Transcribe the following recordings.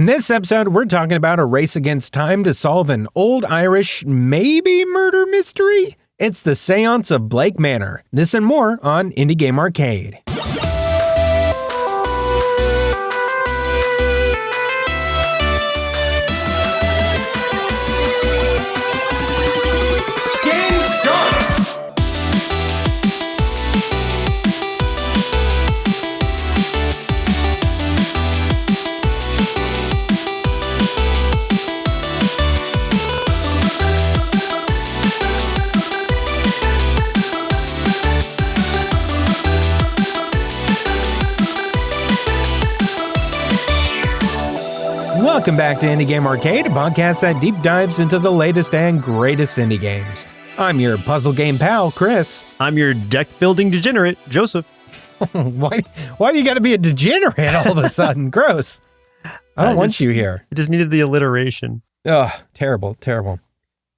this episode, we're talking about a race against time to solve an old Irish, maybe murder mystery. It's the Séance of Blake Manor. This and more on Indie Game Arcade. Welcome back to Indie Game Arcade, a podcast that deep dives into the latest and greatest indie games. I'm your puzzle game pal, Chris. I'm your deck building degenerate, Joseph. Why do you got to be a degenerate all of a sudden? Gross. I don't want you here. I just needed the alliteration. Oh, terrible, terrible.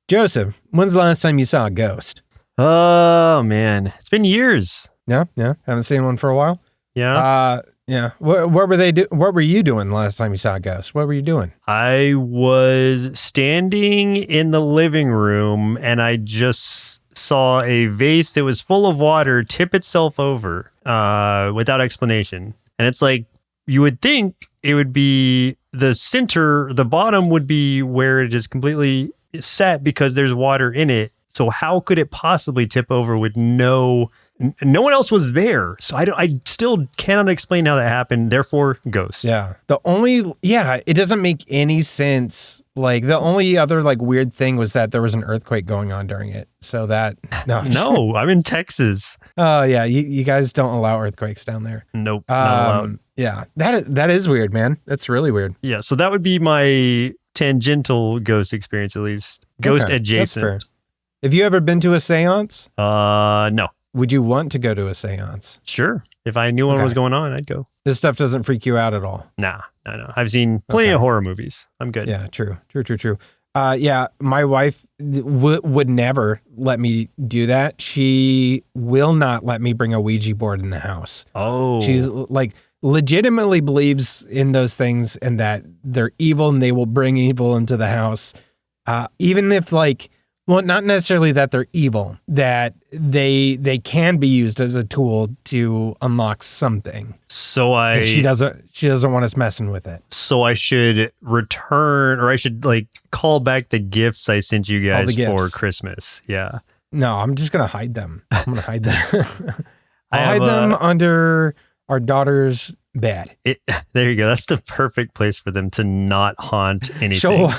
Joseph, when's the last time you saw a ghost? Oh, man. It's been years. Yeah. Haven't seen one for a while? Yeah. Yeah. What were you doing the last time you saw a ghost? What were you doing? I was standing in the living room and I just saw a vase that was full of water tip itself over without explanation. And it's like, you would think it would be the center, the bottom would be where it is completely set because there's water in it. So how could it possibly tip over with no one else was there? So I still cannot explain how that happened. Therefore, ghost. Yeah. It doesn't make any sense. Like the only other like weird thing was that there was an earthquake going on during it. So that, no, I'm in Texas. Oh yeah. You guys don't allow earthquakes down there. Nope. Not allowed. Yeah. That is weird, man. That's really weird. Yeah. So that would be my tangential ghost experience, at least. Ghost adjacent. That's fair. Have you ever been to a seance? No. Would you want to go to a seance? Sure. If I knew what was going on, I'd go. This stuff doesn't freak you out at all? Nah. I've seen plenty of horror movies. I'm good. Yeah, true. Yeah, my wife would never let me do that. She will not let me bring a Ouija board in the house. Oh. She's like legitimately believes in those things and that they're evil and they will bring evil into the house. Even if like, well, not necessarily that they're evil, that they can be used as a tool to unlock something. So she doesn't want us messing with it. So I should return, or I should like call back the gifts I sent you guys for Christmas. Yeah. No, I'm just gonna hide them. I'm gonna hide them. I'll hide them under our daughter's bed. There you go. That's the perfect place for them to not haunt anything.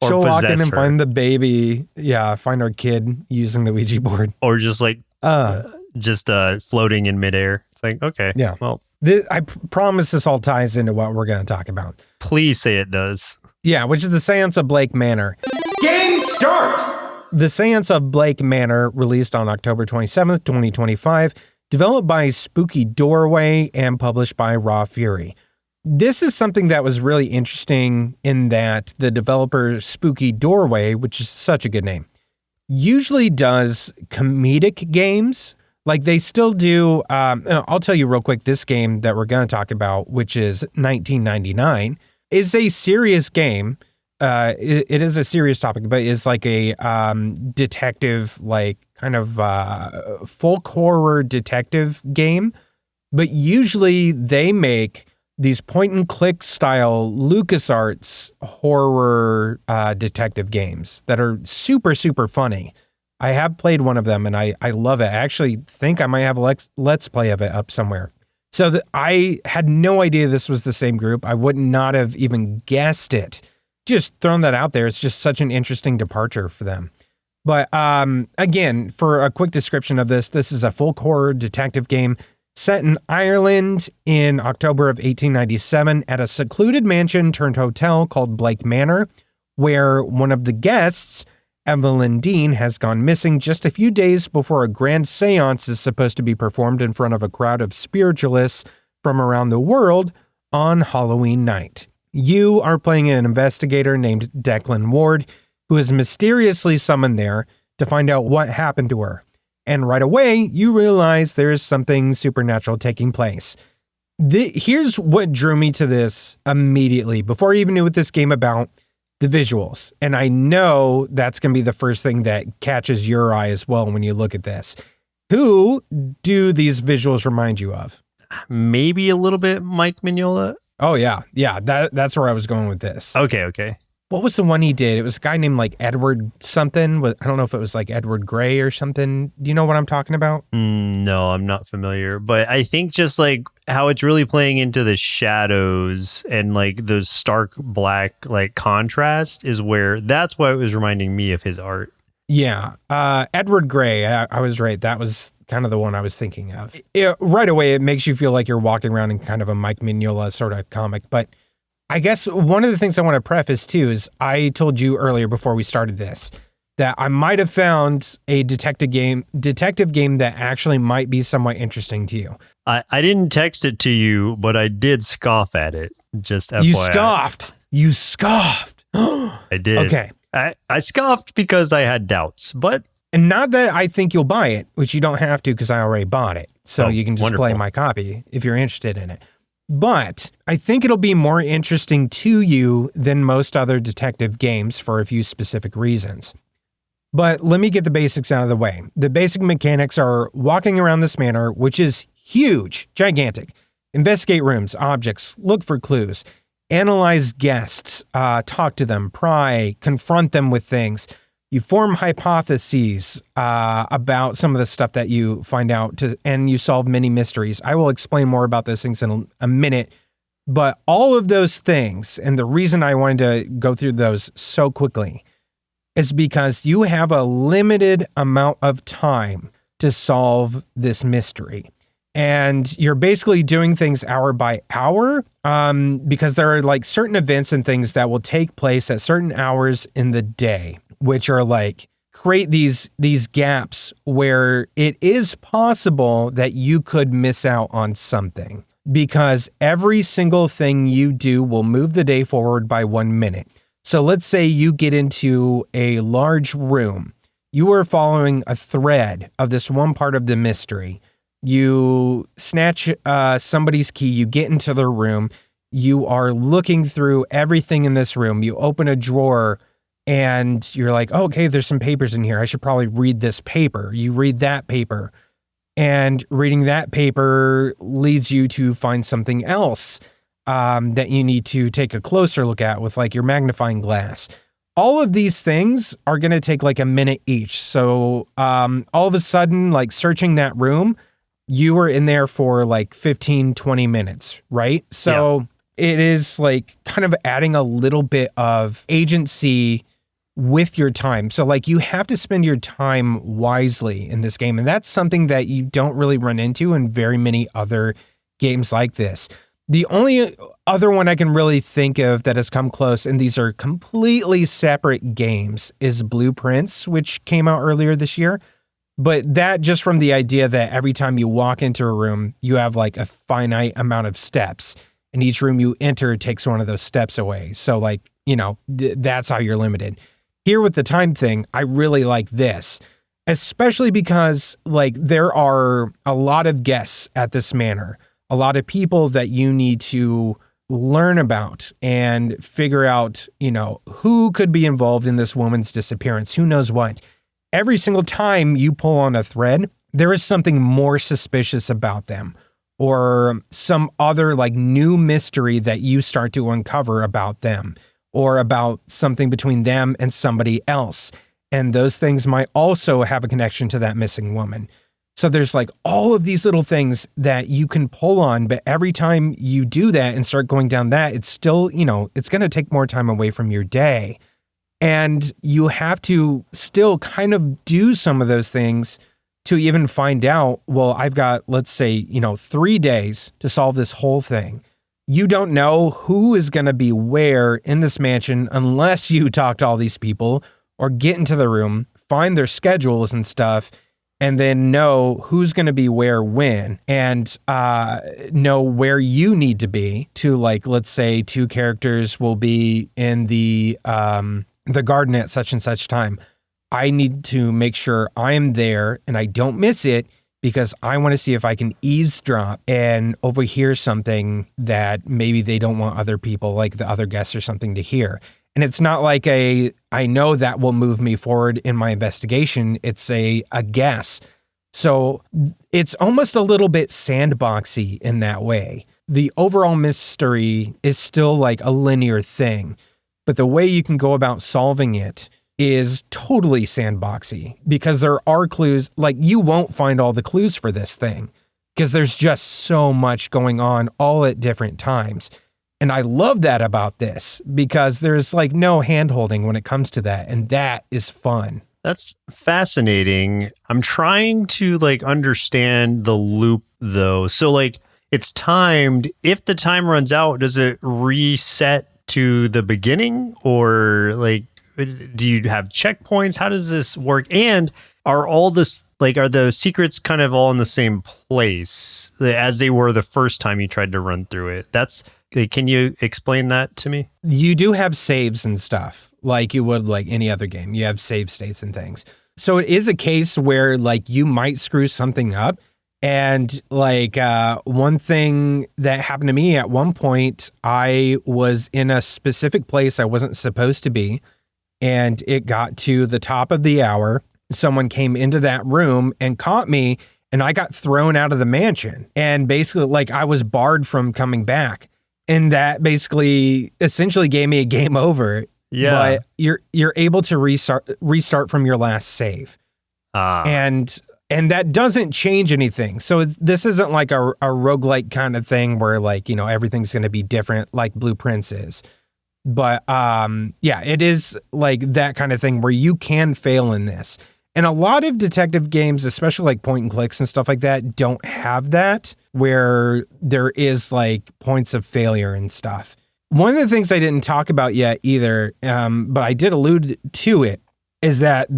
She'll walk in and find the baby. Yeah, find our kid using the Ouija board. Or just like floating in midair. It's like, okay. Yeah. Well, I promise this all ties into what we're going to talk about. Please say it does. Yeah, which is the Séance of Blake Manor. Game start! The Séance of Blake Manor, released on October 27th, 2025, developed by Spooky Doorway and published by Raw Fury. This is something that was really interesting in that the developer Spooky Doorway, which is such a good name, usually does comedic games. Like they still do. I'll tell you real quick, this game that we're going to talk about, which is 1999, is a serious game. It is a serious topic, but it's like a detective, like kind of folk horror detective game. But usually they make these point and click style LucasArts horror detective games that are super, super funny. I have played one of them and I love it. I actually think I might have a let's play of it up somewhere. So I had no idea this was the same group. I would not have even guessed it. Just throwing that out there. It's just such an interesting departure for them. But again, for a quick description of this is a folk horror detective game set in Ireland in October of 1897 at a secluded mansion turned hotel called Blake Manor, where one of the guests, Evelyn Deane, has gone missing just a few days before a grand seance is supposed to be performed in front of a crowd of spiritualists from around the world on Halloween night. You are playing an investigator named Declan Ward, who is mysteriously summoned there to find out what happened to her. And right away, you realize there's something supernatural taking place. Here's what drew me to this immediately before I even knew what this game about, the visuals. And I know that's going to be the first thing that catches your eye as well when you look at this. Who do these visuals remind you of? Maybe a little bit Mike Mignola. Oh, yeah. Yeah, that's where I was going with this. Okay. What was the one he did? It was a guy named like Edward something. I don't know if it was like Edward Gray or something. Do you know what I'm talking about? No, I'm not familiar. But I think just like how it's really playing into the shadows and like those stark black like contrast is where that's what was reminding me of his art. Yeah. Edward Gray. I was right. That was kind of the one I was thinking of. Right away, it makes you feel like you're walking around in kind of a Mike Mignola sort of comic. But I guess one of the things I want to preface too is I told you earlier before we started this that I might have found a detective game that actually might be somewhat interesting to you. I didn't text it to you, but I did scoff at it. Just FYI. You scoffed. I did. Okay. I scoffed because I had doubts, but... And not that I think you'll buy it, which you don't have to because I already bought it. So you can just play my copy if you're interested in it. But I think it'll be more interesting to you than most other detective games for a few specific reasons. But let me get the basics out of the way. The basic mechanics are walking around this manor, which is huge, gigantic. Investigate rooms, objects, look for clues, analyze guests, talk to them, pry, confront them with things. You form hypotheses about some of the stuff that you find out, and you solve many mysteries. I will explain more about those things in a minute. But all of those things, and the reason I wanted to go through those so quickly, is because you have a limited amount of time to solve this mystery. And you're basically doing things hour by hour because there are like certain events and things that will take place at certain hours in the day, which are like create these gaps where it is possible that you could miss out on something because every single thing you do will move the day forward by 1 minute. So let's say you get into a large room. You are following a thread of this one part of the mystery. You snatch somebody's key, you get into their room, you are looking through everything in this room. You open a drawer and you're like, oh, okay, there's some papers in here. I should probably read this paper. You read that paper, and reading that paper leads you to find something else that you need to take a closer look at with like your magnifying glass. All of these things are going to take like a minute each. So all of a sudden, like searching that room, you were in there for like 15, 20 minutes, right? So It is like kind of adding a little bit of agency with your time. So like you have to spend your time wisely in this game. And that's something that you don't really run into in very many other games like this. The only other one I can really think of that has come close, and these are completely separate games, is Blueprints, which came out earlier this year. But that just from the idea that every time you walk into a room, you have like a finite amount of steps, and each room you enter takes one of those steps away. So like, you know, that's how you're limited. Here with the time thing, I really like this, especially because like there are a lot of guests at this manor, a lot of people that you need to learn about and figure out, you know, who could be involved in this woman's disappearance, who knows what. Every single time you pull on a thread, there is something more suspicious about them or some other like new mystery that you start to uncover about them or about something between them and somebody else. And those things might also have a connection to that missing woman. So there's like all of these little things that you can pull on, but every time you do that and start going down that, it's still, you know, it's going to take more time away from your day. And you have to still kind of do some of those things to even find out, well, I've got, let's say, you know, 3 days to solve this whole thing. You don't know who is going to be where in this mansion unless you talk to all these people or get into the room, find their schedules and stuff, and then know who's going to be where when, and know where you need to be to, like, let's say 2 characters will be in the garden at such and such time. I need to make sure I am there and I don't miss it because I want to see if I can eavesdrop and overhear something that maybe they don't want other people, like the other guests or something, to hear. And it's not like I know that will move me forward in my investigation. It's a guess. So it's almost a little bit sandboxy in that way. The overall mystery is still like a linear thing, but the way you can go about solving it is totally sandboxy, because there are clues. Like, you won't find all the clues for this thing because there's just so much going on all at different times. And I love that about this, because there's like no hand-holding when it comes to that. And that is fun. That's fascinating. I'm trying to like understand the loop though. So like, it's timed. If the time runs out, does it reset to the beginning, or like, do you have checkpoints? How does this work? And are the secrets kind of all in the same place as they were the first time you tried to run through it? Can you explain that to me? You do have saves and stuff like you would like any other game. You have save states and things. So it is a case where like you might screw something up. And like one thing that happened to me at one point, I was in a specific place I wasn't supposed to be. And it got to the top of the hour. Someone came into that room and caught me, and I got thrown out of the mansion. And basically, like, I was barred from coming back. And that basically essentially gave me a game over. Yeah. But you're able to restart from your last save. And that doesn't change anything. So this isn't like a roguelike kind of thing where like, you know, everything's going to be different like Blueprints is. But yeah, it is like that kind of thing where you can fail in this. And a lot of detective games, especially like point and clicks and stuff like that, don't have that, where there is like points of failure and stuff. One of the things I didn't talk about yet either, but I did allude to it, is that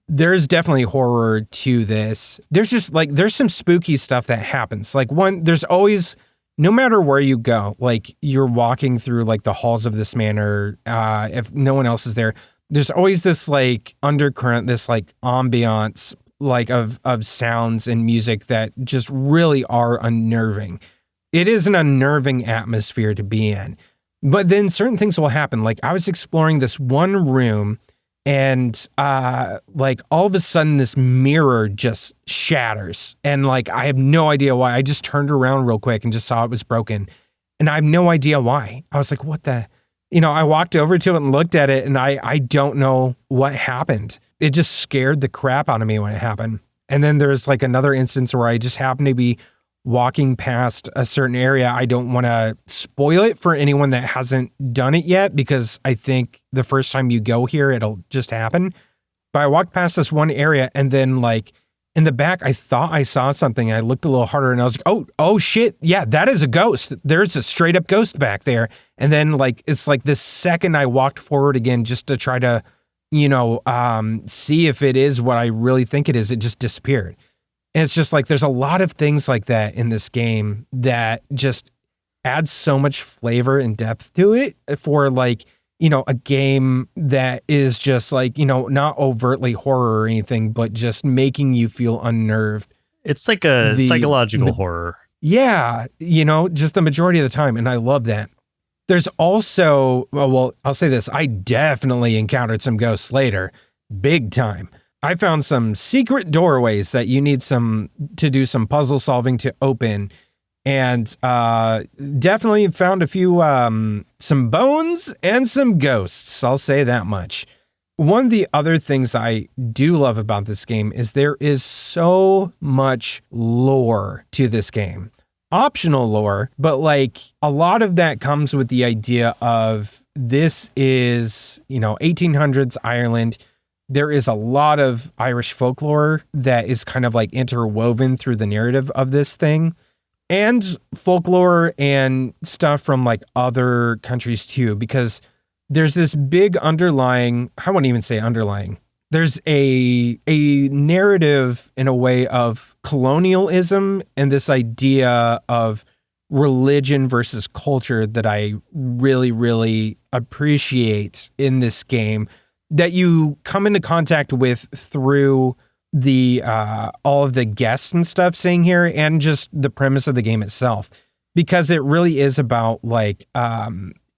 there's definitely horror to this. There's just like, there's some spooky stuff that happens. Like there's always, no matter where you go, like you're walking through like the halls of this manor, if no one else is there, there's always this like undercurrent, this like ambiance, like of sounds and music that just really are unnerving. It is an unnerving atmosphere to be in. But then certain things will happen. Like I was exploring this one room, and like all of a sudden this mirror just shatters, and like I have no idea why. I just turned around real quick and just saw it was broken, and I have no idea why. I was like, what the, you know, I walked over to it and looked at it, and I don't know what happened. It just scared the crap out of me when it happened. And then there's like another instance where I just happened to be walking past a certain area. I don't want to spoil it for anyone that hasn't done it yet, because I think the first time you go here, it'll just happen. But I walked past this one area, and then like in the back, I thought I saw something. I looked a little harder, and I was like, oh shit. Yeah, that is a ghost. There's a straight up ghost back there. And then like, it's like the second I walked forward again, just to try to, you know, see if it is what I really think it is, it just disappeared. And it's just like, there's a lot of things like that in this game that just adds so much flavor and depth to it for like, you know, a game that is just like, you know, not overtly horror or anything, but just making you feel unnerved. It's like a psychological horror. Yeah. You know, just the majority of the time. And I love that. There's also, well, I'll say this. I definitely encountered some ghosts later. Big time. I found some secret doorways that you need to do some puzzle solving to open, and definitely found a few, some bones and some ghosts. I'll say that much. One of the other things I do love about this game is there is so much lore to this game. Optional lore, but like a lot of that comes with the idea of this is, you know, 1800s Ireland. There is a lot of Irish folklore that is kind of like interwoven through the narrative of this thing, and folklore and stuff from like other countries too, because there's this big underlying, I wouldn't even say underlying, there's a narrative in a way of colonialism and this idea of religion versus culture that I really, really appreciate in this game, that you come into contact with through the all of the guests and stuff saying here, and just the premise of the game itself, because it really is about like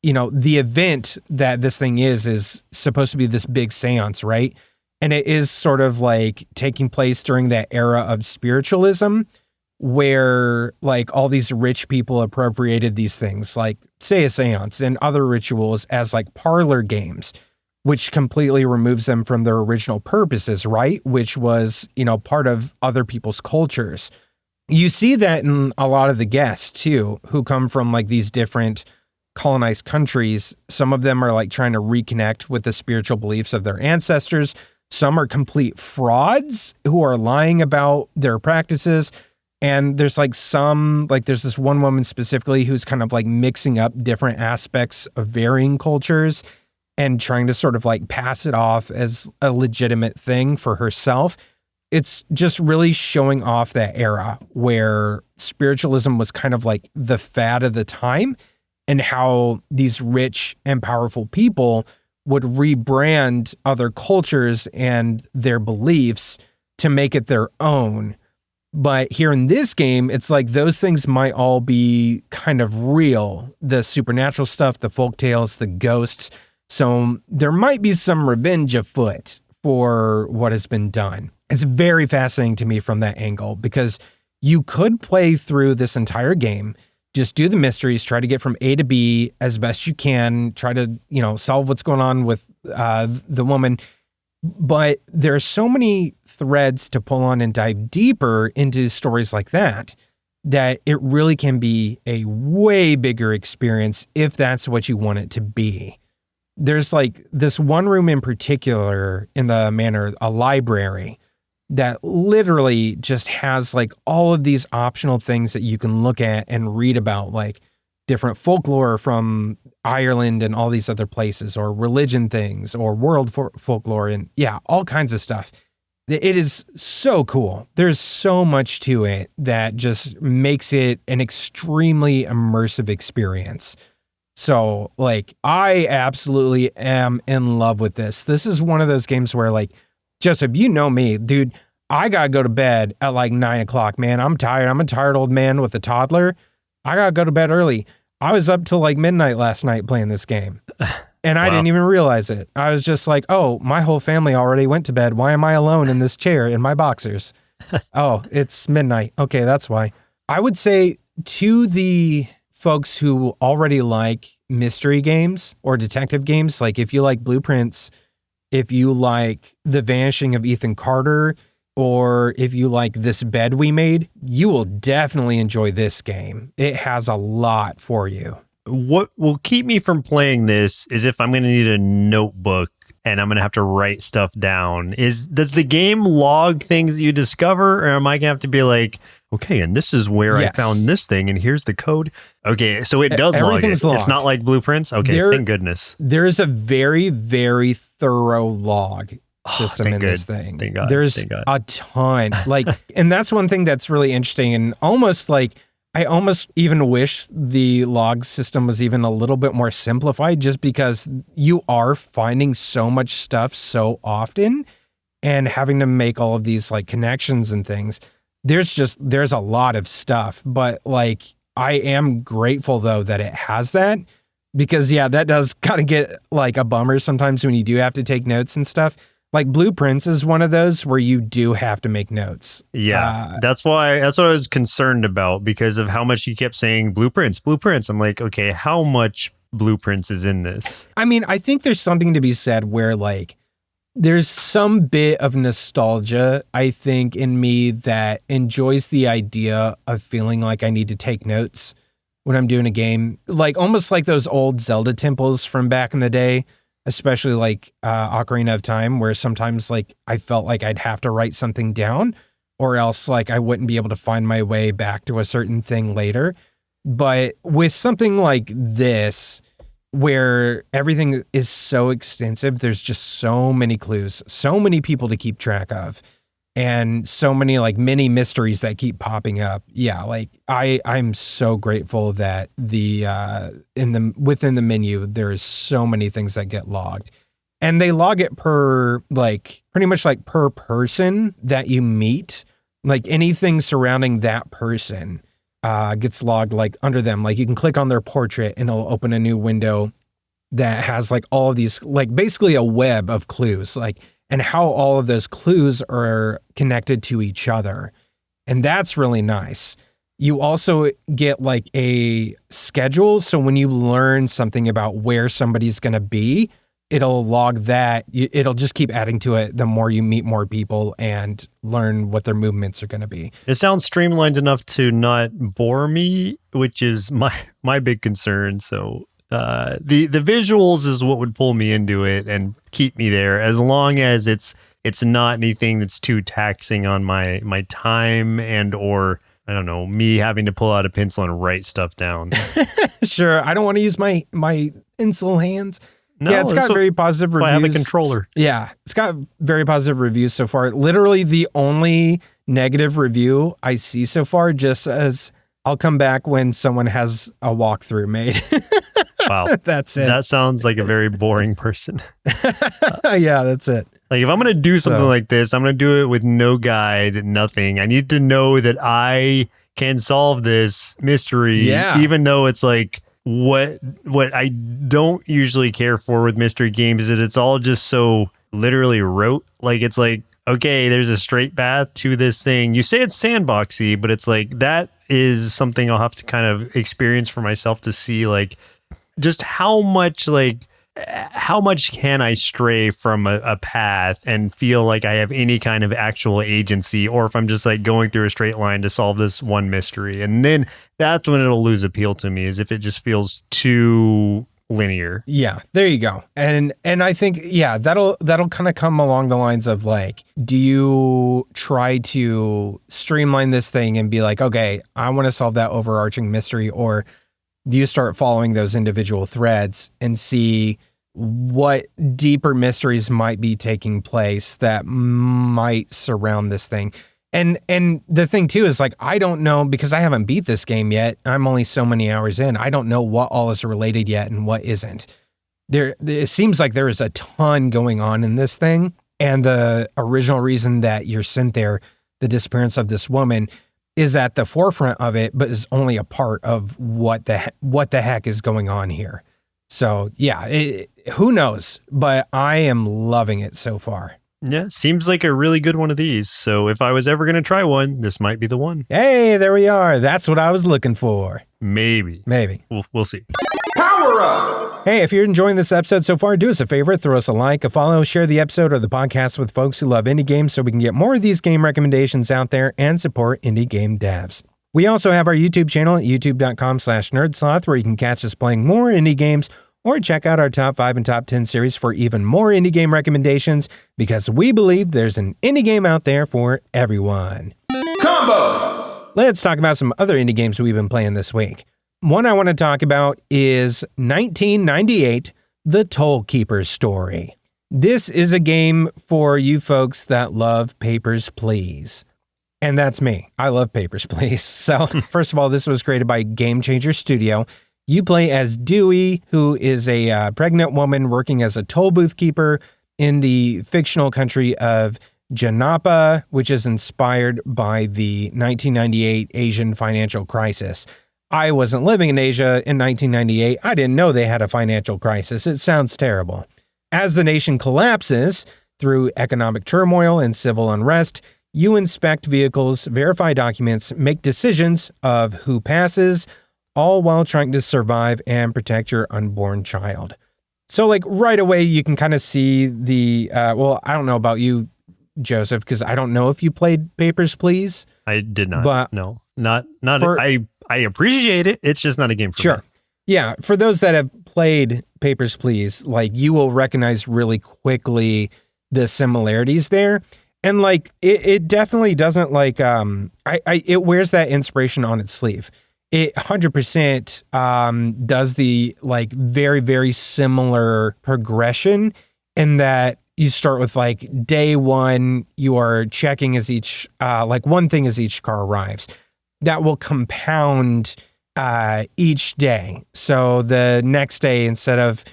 the event that this thing is supposed to be this big seance, right? And it is sort of like taking place during that era of spiritualism where like all these rich people appropriated these things, like say a seance and other rituals, as like parlor games, which completely removes them from their original purposes, right? Which was, part of other people's cultures. You see that in a lot of the guests too, who come from like these different colonized countries. Some of them are like trying to reconnect with the spiritual beliefs of their ancestors. Some are complete frauds who are lying about their practices. And there's like there's this one woman specifically who's kind of like mixing up different aspects of varying cultures and trying to sort of like pass it off as a legitimate thing for herself. It's just really showing off that era where spiritualism was kind of like the fad of the time, and how these rich and powerful people would rebrand other cultures and their beliefs to make it their own. But here in this game, it's like those things might all be kind of real. The supernatural stuff, the folk tales, the ghosts. So there might be some revenge afoot for what has been done. It's very fascinating to me from that angle, because you could play through this entire game, just do the mysteries, try to get from A to B as best you can, try to, solve what's going on with the woman. But there's so many threads to pull on and dive deeper into stories like that it really can be a way bigger experience if that's what you want it to be. There's like this one room in particular in the manor, a library, that literally just has like all of these optional things that you can look at and read about, like different folklore from Ireland and all these other places, or religion things, or world folklore, and all kinds of stuff. It is so cool. There's so much to it that just makes it an extremely immersive experience. So like, I absolutely am in love with this. This is one of those games where like, Joseph, you know me, dude, I gotta go to bed at like 9:00, man. I'm tired. I'm a tired old man with a toddler. I gotta go to bed early. I was up till like midnight last night playing this game, and I didn't even realize it. I was just like, oh, my whole family already went to bed. Why am I alone in this chair in my boxers? Oh, it's midnight. Okay, that's why. I would say to the folks who already like mystery games or detective games, like if you like Blueprints, if you like The Vanishing of Ethan Carter, or if you like This Bed We Made, you will definitely enjoy this game. It has a lot for you. What will keep me from playing this is if I'm going to need a notebook and I'm going to have to write stuff down. Does the game log things that you discover, or am I going to have to be like, okay, and this is where I found this thing, and here's the code? Okay, so it does log it. Logged. It's not like Blueprints? Okay, thank goodness. There's a very, very thorough log system in this thing. Thank God. There's a ton. Like, and that's one thing that's really interesting, and almost like, I almost even wish the log system was even a little bit more simplified, just because you are finding so much stuff so often and having to make all of these like connections and things. There's a lot of stuff, but like, I am grateful though that it has that, because that does kind of get like a bummer sometimes when you do have to take notes and stuff. Like Blueprints is one of those where you do have to make notes. Yeah, that's what I was concerned about, because of how much you kept saying Blueprints. I'm like, okay, how much Blueprints is in this? I mean, I think there's something to be said where like, there's some bit of nostalgia, I think, in me that enjoys the idea of feeling like I need to take notes when I'm doing a game. Like almost like those old Zelda temples from back in the day, especially like Ocarina of Time, where sometimes like I felt like I'd have to write something down, or else like I wouldn't be able to find my way back to a certain thing later. But with something like this, where everything is so extensive, there's just so many clues, so many people to keep track of, and so many like mini mysteries that keep popping up. Yeah, like I'm so grateful that within the menu, there's so many things that get logged. And they log it per pretty much per person that you meet. Like anything surrounding that person gets logged under them. Like you can click on their portrait and it'll open a new window that has all of these, basically a web of clues, and how all of those clues are connected to each other. And that's really nice. You also get a schedule. So when you learn something about where somebody's going to be, it'll log that. It'll just keep adding to it the more you meet more people and learn what their movements are going to be. It sounds streamlined enough to not bore me, which is my big concern. So the visuals is what would pull me into it and keep me there, as long as it's not anything that's too taxing on my time and or I don't know, me having to pull out a pencil and write stuff down. Sure, I don't want to use my pencil hands. No, yeah, it's got very positive reviews. I have a controller. Yeah, it's got very positive reviews so far. Literally the only negative review I see so far just says, I'll come back when someone has a walkthrough made. Wow. That's it. That sounds like a very boring person. Yeah, that's it. Like if I'm going to do something like this, I'm going to do it with no guide, nothing. I need to know that I can solve this mystery, even though it's what I don't usually care for with mystery games is that it's all just so literally rote. It's okay, there's a straight path to this thing. You say it's sandboxy, but it's that is something I'll have to kind of experience for myself to see just how much can I stray from a path and feel like I have any kind of actual agency, or if I'm just going through a straight line to solve this one mystery. And then that's when it'll lose appeal to me, is if it just feels too linear. Yeah, there you go. And I think, that'll kind of come along the lines of do you try to streamline this thing and be okay, I want to solve that overarching mystery, or do you start following those individual threads and see what deeper mysteries might be taking place that might surround this thing? And the thing too is I don't know, because I haven't beat this game yet. I'm only so many hours in. I don't know what all is related yet and what isn't. It seems like there is a ton going on in this thing. And the original reason that you're sent there, the disappearance of this woman, is at the forefront of it, but is only a part of what the heck is going on here. So yeah, who knows? But I am loving it so far. Yeah, seems like a really good one of these. So if I was ever going to try one, this might be the one. Hey, there we are. That's what I was looking for. Maybe. We'll see. Power up! Hey, if you're enjoying this episode so far, do us a favor, throw us a like, a follow, share the episode or the podcast with folks who love indie games so we can get more of these game recommendations out there and support indie game devs. We also have our YouTube channel at youtube.com/nerdsloth, where you can catch us playing more indie games, or check out our top 5 and top 10 series for even more indie game recommendations, because we believe there's an indie game out there for everyone. Combo! Let's talk about some other indie games we've been playing this week. One I want to talk about is 1998, The Toll Keeper's Story. This is a game for you folks that love Papers, Please. And that's me. I love Papers, Please. So, first of all, this was created by Game Changer Studio. You play as Dewey, who is a pregnant woman working as a toll booth keeper in the fictional country of Janapa, which is inspired by the 1998 Asian financial crisis. I wasn't living in Asia in 1998. I didn't know they had a financial crisis. It sounds terrible. As the nation collapses through economic turmoil and civil unrest, you inspect vehicles, verify documents, make decisions of who passes, all while trying to survive and protect your unborn child. So right away, you can kind of see the, I don't know about you, Joseph, because I don't know if you played Papers, Please. I did not. But no, not. I appreciate it. It's just not a game for me. Yeah. For those that have played Papers, Please, you will recognize really quickly the similarities there. And it definitely doesn't it wears that inspiration on its sleeve. It 100% does the very, very similar progression in that you start with day one, you are checking as each, one thing as each car arrives. That will compound each day. So the next day, instead of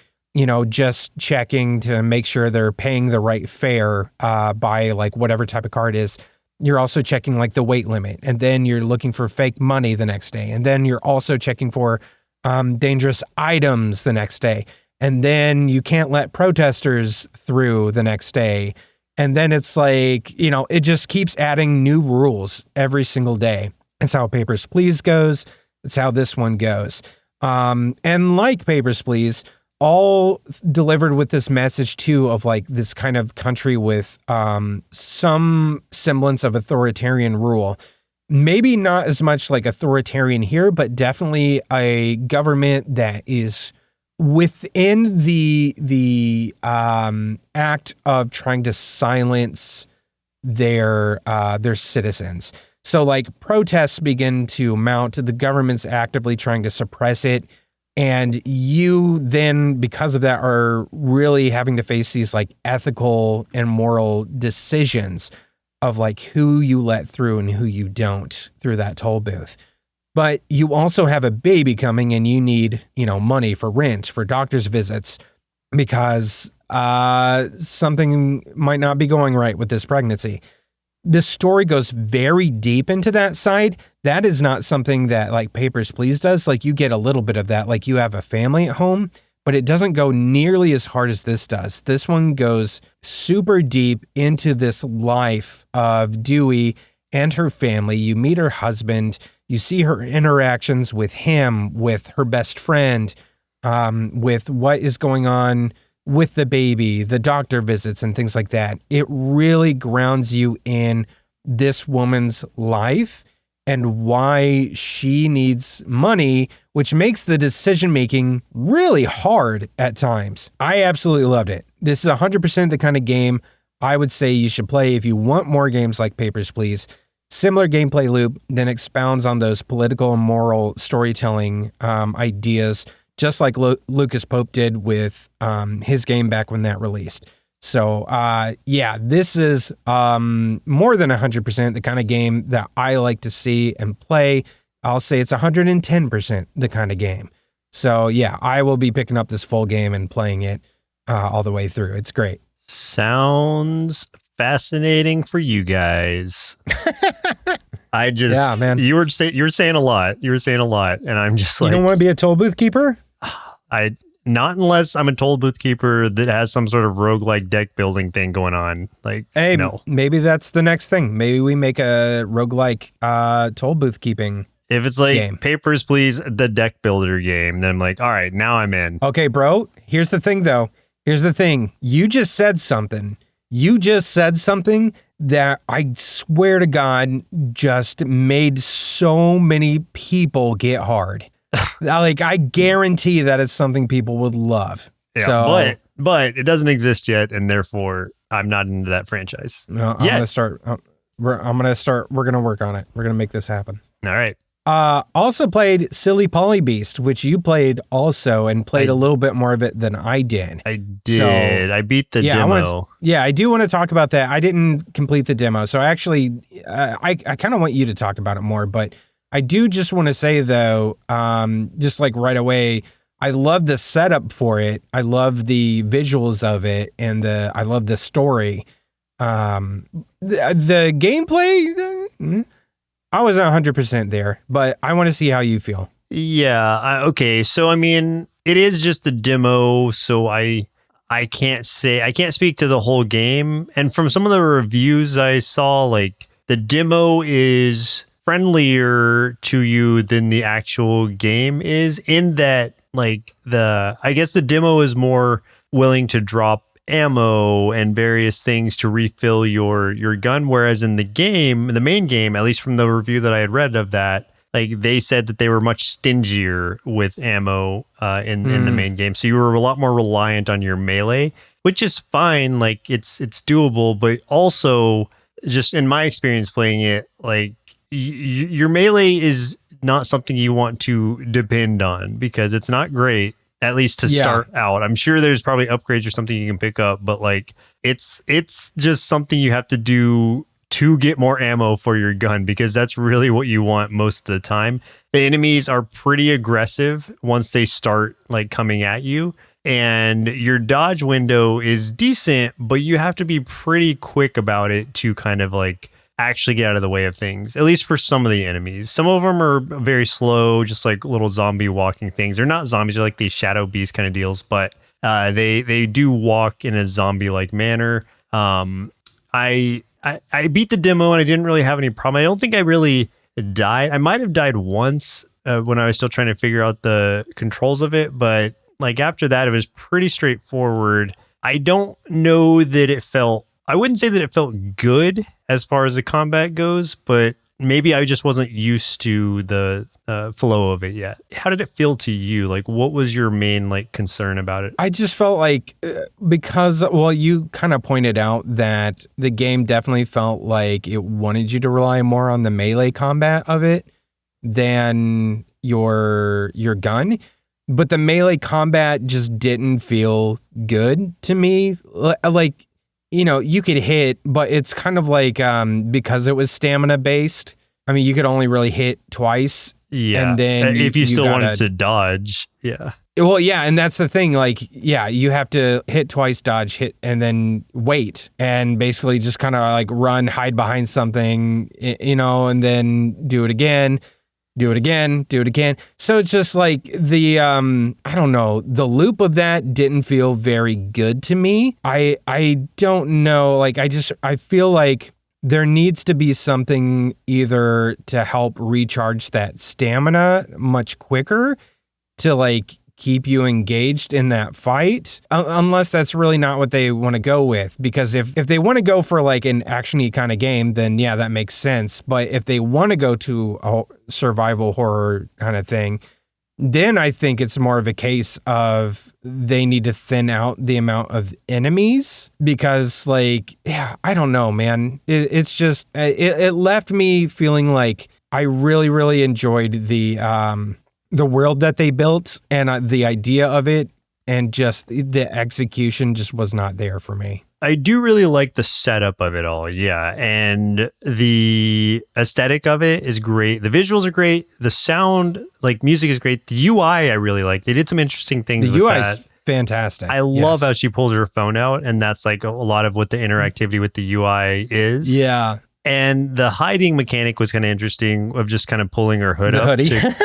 just checking to make sure they're paying the right fare by like whatever type of car it is. You're also checking like the weight limit, and then you're looking for fake money the next day. And then you're also checking for dangerous items the next day. And then you can't let protesters through the next day. And then it's like, it just keeps adding new rules every single day. That's how Papers, Please goes. That's how this one goes. And like Papers, Please, all delivered with this message too of like this kind of country with some semblance of authoritarian rule. Maybe not as much like authoritarian here, but definitely a government that is within the act of trying to silence their citizens. So like protests begin to mount, the government's actively trying to suppress it. And you then, because of that, are really having to face these like ethical and moral decisions of like who you let through and who you don't through that toll booth. But you also have a baby coming and you need, money for rent, for doctor's visits, because something might not be going right with this pregnancy. This story goes very deep into that side. That is not something that like Papers, Please does. Like you get a little bit of that, like you have a family at home, but it doesn't go nearly as hard as this does. This one goes super deep into this life of Dewey and her family. You meet her husband, you see her interactions with him, with her best friend, with what is going on with the baby, the doctor visits and things like that. It really grounds you in this woman's life and why she needs money, which makes the decision-making really hard at times. I absolutely loved it. This is 100% the kind of game I would say you should play if you want more games like Papers, Please. Similar gameplay loop, then expounds on those political and moral storytelling ideas, just like Lucas Pope did with his game back when that released. So, this is more than 100% the kind of game that I like to see and play. I'll say it's 110% the kind of game. So, yeah, I will be picking up this full game and playing it all the way through. It's great. Sounds fascinating for you guys. Man. You were saying a lot. And I'm just like, you don't want to be a toll booth keeper? Not unless I'm a toll booth keeper that has some sort of roguelike deck building thing going on. Like, hey, no. Maybe that's the next thing. Maybe we make a roguelike toll booth keeping. If it's like game. Papers, Please, the deck builder game, then I'm like, all right, now I'm in. Okay, bro. Here's the thing, though. You just said something. That I swear to God just made so many people get hard. Like, I guarantee that it's something people would love. Yeah, so, but it doesn't exist yet, and therefore I'm not into that franchise. No, I'm gonna start. We're gonna work on it. We're gonna make this happen. All right. Also played Silly Polly Beast, which you played also, and played a little bit more of it than I did. I did. I beat the demo. I do want to talk about that. I didn't complete the demo, so actually, I kind of want you to talk about it more. But I do just want to say though, just like right away, I love the setup for it. I love the visuals of it, and I love the story. The gameplay. I wasn't 100% there, but I want to see how you feel. Yeah. Okay. So, I mean, it is just a demo, so I can't speak to the whole game. And from some of the reviews I saw, like the demo is friendlier to you than the actual game is, in that like I guess the demo is more willing to drop ammo and various things to refill your gun, whereas in the main game, at least from the review that I had read of that, like they said that they were much stingier with ammo in the main game, so you were a lot more reliant on your melee, which is fine. Like it's doable, but also just in my experience playing it, like your melee is not something you want to depend on because it's not great. At least to start out. I'm sure there's probably upgrades or something you can pick up, but like it's just something you have to do to get more ammo for your gun, because that's really what you want most of the time. The enemies are pretty aggressive once they start like coming at you. and your dodge window is decent, but you have to be pretty quick about it to kind of like actually get out of the way of things, at least for some of the enemies. Some of them are very slow, just like little zombie walking things. They're not zombies, they're like these shadow beast kind of deals, but they do walk in a zombie-like manner. I beat the demo and I didn't really have any problem. I don't think I really died. I might have died once when I was still trying to figure out the controls of it, but like after that, it was pretty straightforward. I don't know that I wouldn't say that it felt good as far as the combat goes, but maybe I just wasn't used to the flow of it yet. How did it feel to you? Like, what was your main like concern about it? I just felt like because, well, you kind of pointed out that the game definitely felt like it wanted you to rely more on the melee combat of it than your gun. But the melee combat just didn't feel good to me. Like, you know, you could hit, but it's kind of like because it was stamina based. I mean, you could only really hit twice. Yeah. And then if you still wanted to dodge. Yeah. Well, yeah. And that's the thing. Like, yeah, you have to hit twice, dodge, hit, and then wait. And basically just kind of like run, hide behind something, you know, and then do it again. Do it again, do it again. So it's just like the, I don't know, the loop of that didn't feel very good to me. I don't know, like I feel like there needs to be something either to help recharge that stamina much quicker to like keep you engaged in that fight, unless that's really not what they want to go with. Because if they want to go for like an action-y kind of game, then yeah, that makes sense. But if they want to go to a survival horror kind of thing, then I think it's more of a case of they need to thin out the amount of enemies because like, yeah, I don't know, man. It's just, it left me feeling like I really, really enjoyed the world that they built and the idea of it, and just the execution just was not there for me. I do really like the setup of it all. Yeah. And the aesthetic of it is great. The visuals are great. The sound, like music is great. The UI I really like. They did some interesting things with UI that. Is fantastic. I love how she pulls her phone out, and that's like a lot of what the interactivity with the UI is. Yeah. And the hiding mechanic was kind of interesting of just kind of pulling her hood up. Hoodie.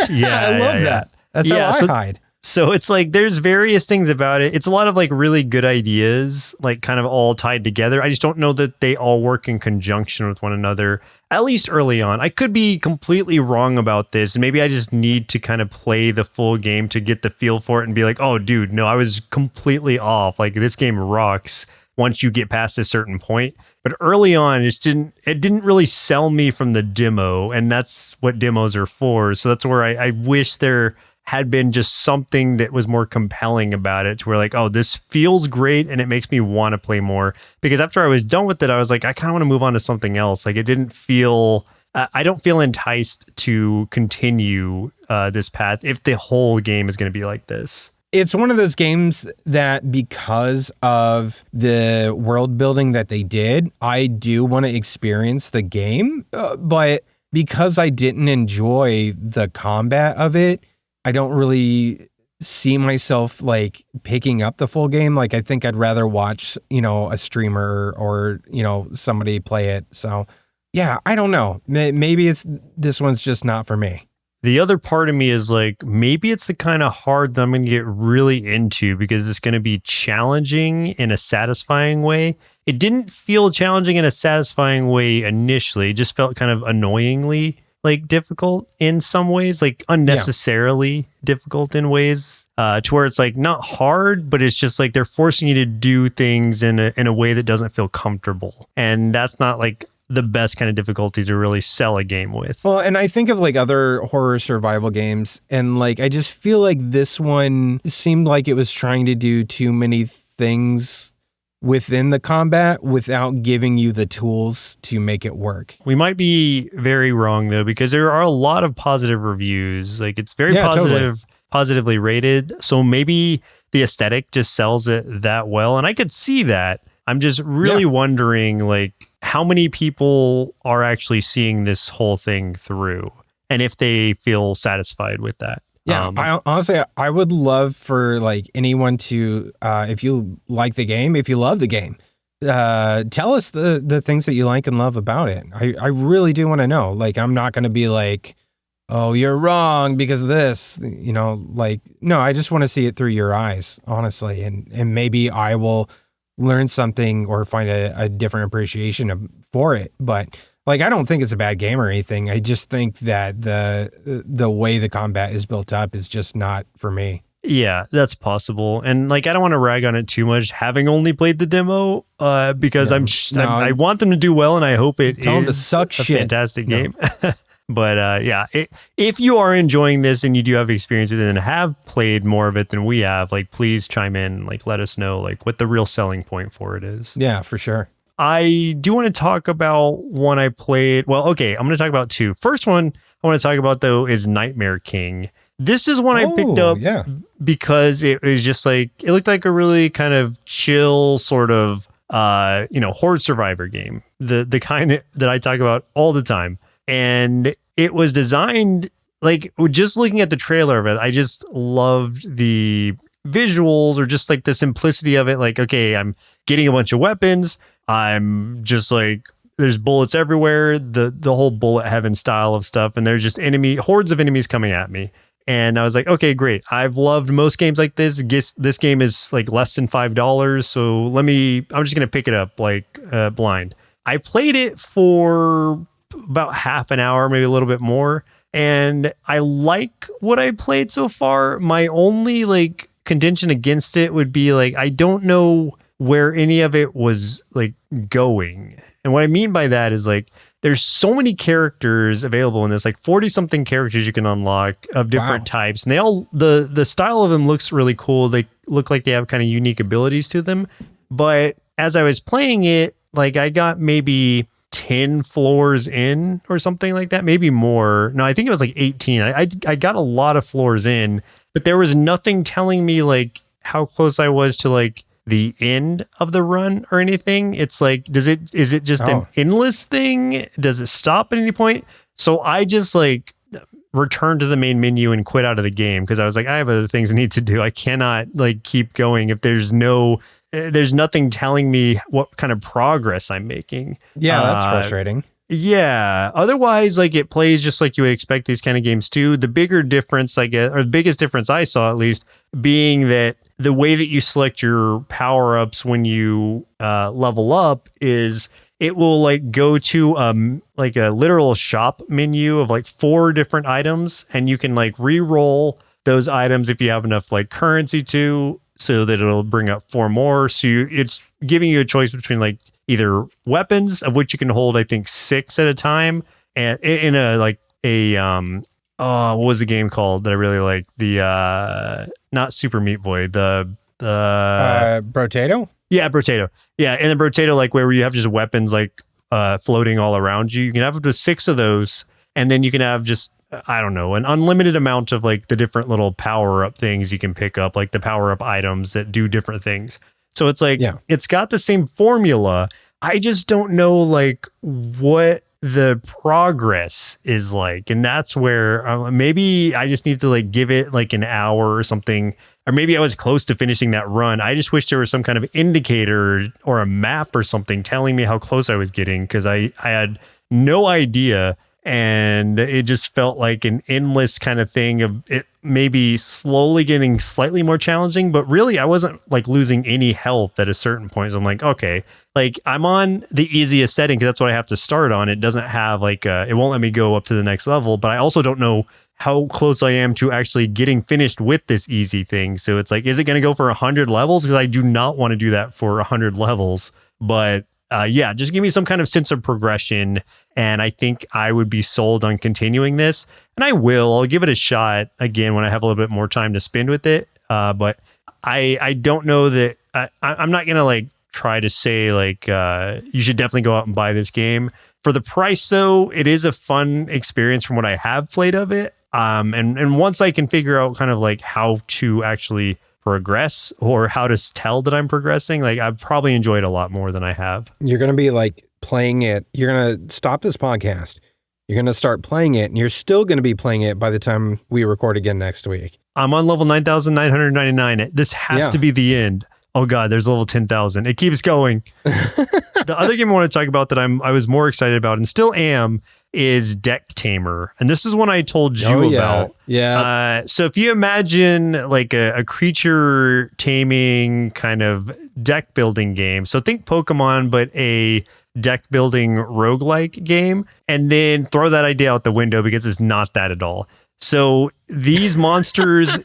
Yeah. I love that. That's how I hide. So it's like there's various things about it. It's a lot of like really good ideas, like kind of all tied together. I just don't know that they all work in conjunction with one another, at least early on. I could be completely wrong about this. And maybe I just need to kind of play the full game to get the feel for it and be like, oh, dude, no, I was completely off. Like this game rocks once you get past a certain point. But early on, it didn't really sell me from the demo. And that's what demos are for. So that's where I wish there had been just something that was more compelling about it, to where like, oh, this feels great and it makes me want to play more. Because after I was done with it, I was like, I kind of want to move on to something else. Like it didn't feel, I don't feel enticed to continue this path if the whole game is going to be like this. It's one of those games that because of the world building that they did, I do want to experience the game. But because I didn't enjoy the combat of it, I don't really see myself like picking up the full game. Like I think I'd rather watch, you know, a streamer or, you know, somebody play it. So yeah, I don't know. Maybe this one's just not for me. The other part of me is like, maybe it's the kind of hard that I'm going to get really into because it's going to be challenging in a satisfying way. It didn't feel challenging in a satisfying way initially. It just felt kind of annoyingly like difficult in some ways, like unnecessarily difficult in ways, to where it's like not hard, but it's just like they're forcing you to do things in a way that doesn't feel comfortable. And that's not like the best kind of difficulty to really sell a game with. Well, and I think of like other horror survival games, and like I just feel like this one seemed like it was trying to do too many things within the combat without giving you the tools to make it work. We might be very wrong though, because there are a lot of positive reviews. Like it's very positively rated. So maybe the aesthetic just sells it that well. And I could see that. I'm just really wondering like how many people are actually seeing this whole thing through and if they feel satisfied with that. Yeah, honestly, I would love for like anyone to, if you like the game, if you love the game, tell us the things that you like and love about it. I really do want to know. Like, I'm not going to be like, oh, you're wrong because of this, like, no, I just want to see it through your eyes, honestly. And maybe I will learn something or find a different appreciation for it. But like, I don't think it's a bad game or anything. I just think that the way the combat is built up is just not for me. Yeah, that's possible. And like, I don't want to rag on it too much, having only played the demo, because I want them to do well, and I hope it tell them to is suck a shit. fantastic game. But yeah, if you are enjoying this and you do have experience with it and have played more of it than we have, like, please chime in, like, let us know like what the real selling point for it is. Yeah, for sure. I do want to talk about one I played. Well, okay, I'm going to talk about two. First one I want to talk about, though, is Nightmare King. This is one I picked up because it was just like, it looked like a really kind of chill sort of, horde survivor game. The kind that I talk about all the time. And it was designed, like, just looking at the trailer of it, I just loved the visuals, or just like the simplicity of it. Like, okay, I'm getting a bunch of weapons. I'm just like, there's bullets everywhere, the whole bullet heaven style of stuff. And there's just hordes of enemies coming at me. And I was like, okay, great. I've loved most games like this. This game is like less than $5. So I'm just going to pick it up like blind. I played it for about half an hour, maybe a little bit more. And I like what I played so far. My only like contention against it would be like, I don't know where any of it was like going. And what I mean by that is like, there's so many characters available in this, like 40 something characters you can unlock of different types. And they all, the style of them looks really cool. They look like they have kind of unique abilities to them. But as I was playing it, like I got maybe 10 floors in or something like that, maybe more. No, I think it was like 18. I got a lot of floors in, but there was nothing telling me like how close I was to like the end of the run or anything. It's like, is it just an endless thing? Does it stop at any point? So I just like returned to the main menu and quit out of the game because I was like, I have other things I need to do. I cannot like keep going if there's nothing telling me what kind of progress I'm making. Yeah, that's frustrating. Yeah. Otherwise, like it plays just like you would expect these kind of games to. The bigger difference, I guess, or the biggest difference I saw at least, being that the way that you select your power-ups when you level up is it will like go to like a literal shop menu of like 4 different items, and you can like re-roll those items if you have enough like currency to, so that it'll bring up 4 more. So it's giving you a choice between like either weapons, of which you can hold I think 6 at a time, and in a like a what was the game called that I really like? The not Super Meat Boy, the Brotato? Yeah, Brotato. Yeah, and the Brotato, like where you have just weapons like floating all around you. You can have up to 6 of those, and then you can have just, I don't know, an unlimited amount of like the different little power-up things you can pick up, like the power-up items that do different things. So it's like, It's got the same formula. I just don't know like what the progress is like. And that's where maybe I just need to like give it like an hour or something. Or maybe I was close to finishing that run. I just wish there was some kind of indicator or a map or something telling me how close I was getting, because I had no idea. And it just felt like an endless kind of thing of it maybe slowly getting slightly more challenging, but really I wasn't like losing any health at a certain point. So I'm like, okay, like I'm on the easiest setting because that's what I have to start on. It doesn't have like, it won't let me go up to the next level, but I also don't know how close I am to actually getting finished with this easy thing. So it's like, is it going to go for 100 levels? Because I do not want to do that for 100 levels, but yeah, just give me some kind of sense of progression, and I think I would be sold on continuing this. And I will. I'll give it a shot again when I have a little bit more time to spend with it. But I don't know that I'm not gonna like try to say like you should definitely go out and buy this game for the price. So it is a fun experience from what I have played of it. And once I can figure out kind of like how to actually progress or how to tell that I'm progressing, like I've probably enjoyed a lot more than I have. You're going to be like playing it. You're going to stop this podcast You're going to start playing it, and you're still going to be playing it by the time we record again next week. I'm on level 9,999. This has to be the end. Oh God, there's level 10,000. It keeps going. The other game I want to talk about that I was more excited about and still am is Decktamer. And this is one I told you about. Yeah. So if you imagine like a creature taming kind of deck building game. So think Pokemon, but a deck building roguelike game, and then throw that idea out the window because it's not that at all. So these monsters,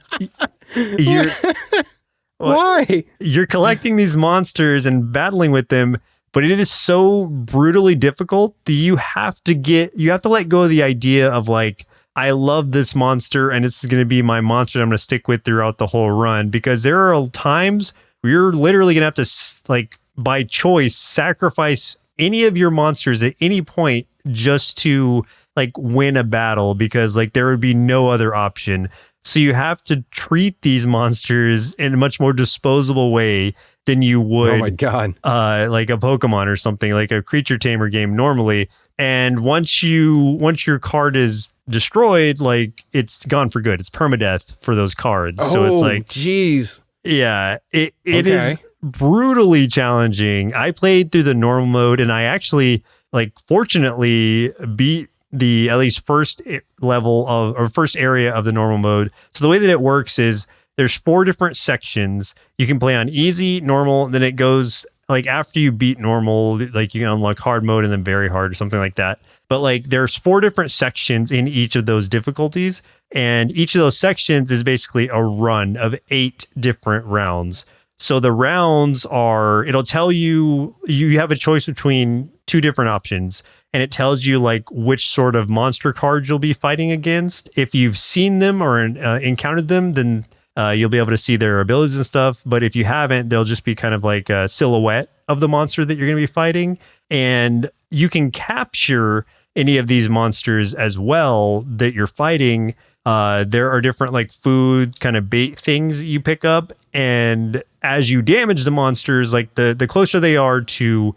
Why? You're collecting these monsters and battling with them, but it is so brutally difficult that you have to let go of the idea of like, I love this monster and it's going to be my monster that I'm going to stick with throughout the whole run, because there are times where you're literally going to have to, like, by choice, sacrifice any of your monsters at any point just to like win a battle, because like there would be no other option. So you have to treat these monsters in a much more disposable way than you would, oh my God, like a Pokemon or something, like a creature tamer game normally. And once your card is destroyed, like it's gone for good. It's permadeath for those cards. So it's like, geez, yeah, it is brutally challenging. I played through the normal mode, and I actually, like, fortunately beat the at least first level of, or first area of the normal mode. So the way that it works is there's 4 different sections. You can play on easy, normal, then it goes like after you beat normal, like you can unlock hard mode and then very hard or something like that. But like there's 4 different sections in each of those difficulties, and each of those sections is basically a run of 8 different rounds. So the rounds are, it'll tell you have a choice between 2 different options, and it tells you like which sort of monster cards you'll be fighting against. If you've seen them or encountered them, then you'll be able to see their abilities and stuff. But if you haven't, they'll just be kind of like a silhouette of the monster that you're going to be fighting. And you can capture any of these monsters as well that you're fighting. There are different like food kind of bait things that you pick up. And as you damage the monsters, like the closer they are to